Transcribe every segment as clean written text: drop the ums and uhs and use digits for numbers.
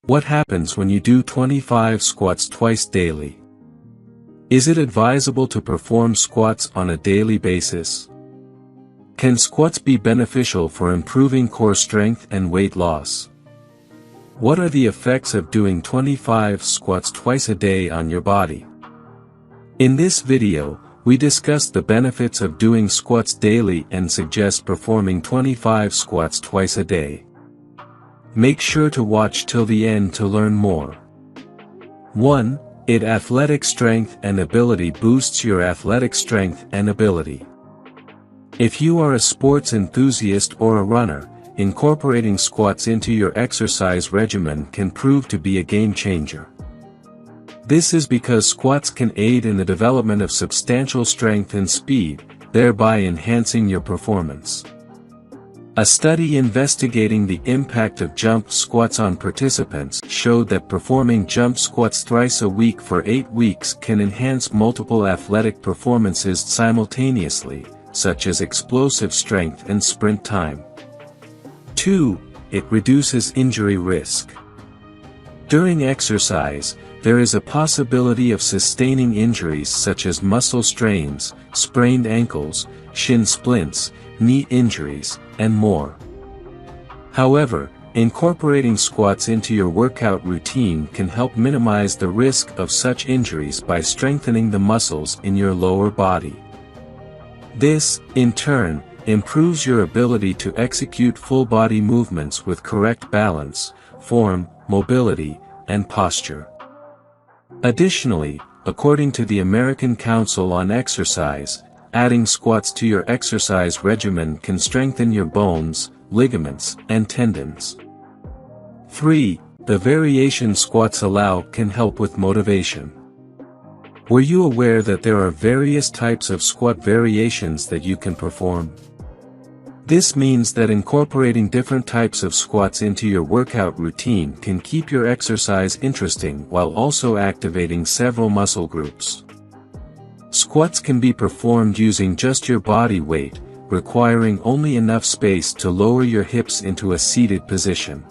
What happens when you do 25 squats twice daily? Is it advisable to perform squats on a daily basis? Can squats be beneficial for improving core strength and weight loss? What are the effects of doing 25 squats twice a day on your body? In this video, we discuss the benefits of doing squats daily and suggest performing 25 squats twice a day. Make sure to watch till the end to learn more. 1. Athletic strength and ability boosts your athletic strength and ability. If you are a sports enthusiast or a runner, incorporating squats into your exercise regimen can prove to be a game changer. This is because squats can aid in the development of substantial strength and speed, thereby enhancing your performance. A study investigating the impact of jump squats on participants showed that performing jump squats thrice a week for 8 weeks can enhance multiple athletic performances simultaneously, such as explosive strength and sprint time. 2. It reduces injury risk. During exercise, there is a possibility of sustaining injuries such as muscle strains, sprained ankles, shin splints, knee injuries, and more. However, incorporating squats into your workout routine can help minimize the risk of such injuries by strengthening the muscles in your lower body. This, in turn, improves your ability to execute full-body movements with correct balance, form, mobility, and posture. Additionally, according to the American Council on Exercise, adding squats to your exercise regimen can strengthen your bones, ligaments, and tendons. 3. The variation squats allow can help with motivation. Were you aware that there are various types of squat variations that you can perform? This means that incorporating different types of squats into your workout routine can keep your exercise interesting while also activating several muscle groups. Squats can be performed using just your body weight, requiring only enough space to lower your hips into a seated position.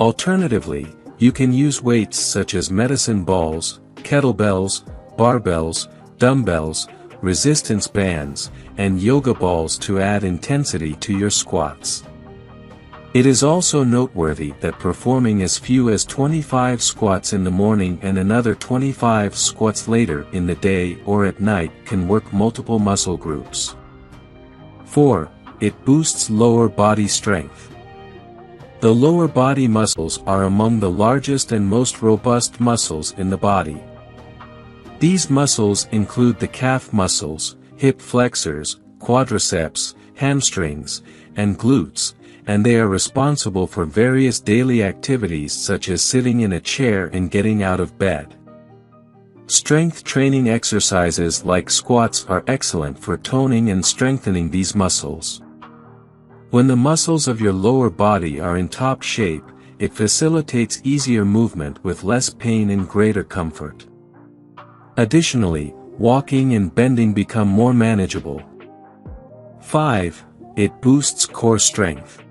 Alternatively, you can use weights such as medicine balls, kettlebells, barbells, dumbbells, resistance bands, and yoga balls to add intensity to your squats. It is also noteworthy that performing as few as 25 squats in the morning and another 25 squats later in the day or at night can work multiple muscle groups. 4. It boosts lower body strength. The lower body muscles are among the largest and most robust muscles in the body. These muscles include the calf muscles, hip flexors, quadriceps, hamstrings, and glutes, and they are responsible for various daily activities such as sitting in a chair and getting out of bed. Strength training exercises like squats are excellent for toning and strengthening these muscles. When the muscles of your lower body are in top shape, it facilitates easier movement with less pain and greater comfort. Additionally, walking and bending become more manageable. 5. It boosts core strength.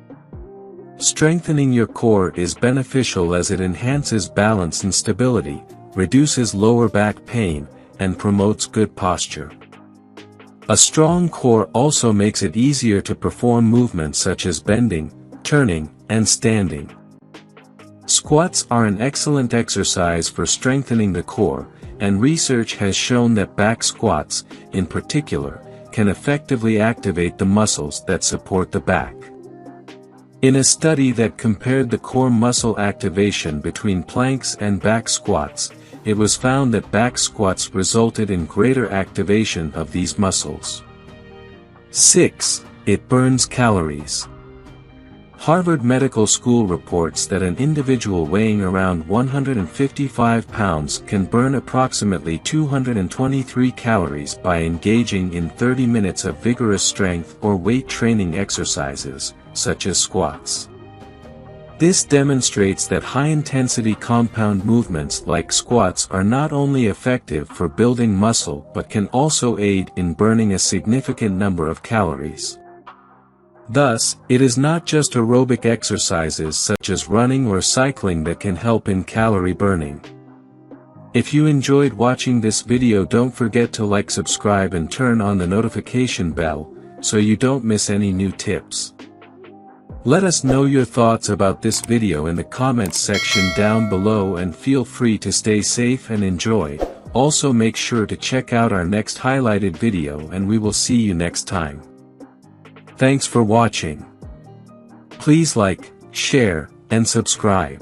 Strengthening your core is beneficial as it enhances balance and stability, reduces lower back pain, and promotes good posture. A strong core also makes it easier to perform movements such as bending, turning, and standing. Squats are an excellent exercise for strengthening the core, and research has shown that back squats, in particular, can effectively activate the muscles that support the back. In a study that compared the core muscle activation between planks and back squats, it was found that back squats resulted in greater activation of these muscles. 6. It burns calories. Harvard Medical School reports that an individual weighing around 155 pounds can burn approximately 223 calories by engaging in 30 minutes of vigorous strength or weight training exercises, such as squats. This demonstrates that high-intensity compound movements like squats are not only effective for building muscle but can also aid in burning a significant number of calories. Thus, it is not just aerobic exercises such as running or cycling that can help in calorie burning. If you enjoyed watching this video, don't forget to like, subscribe and turn on the notification bell, so you don't miss any new tips. Let us know your thoughts about this video in the comments section down below, and feel free to stay safe and enjoy. Also make sure to check out our next highlighted video, and we will see you next time. Thanks for watching. Please like, share, and subscribe.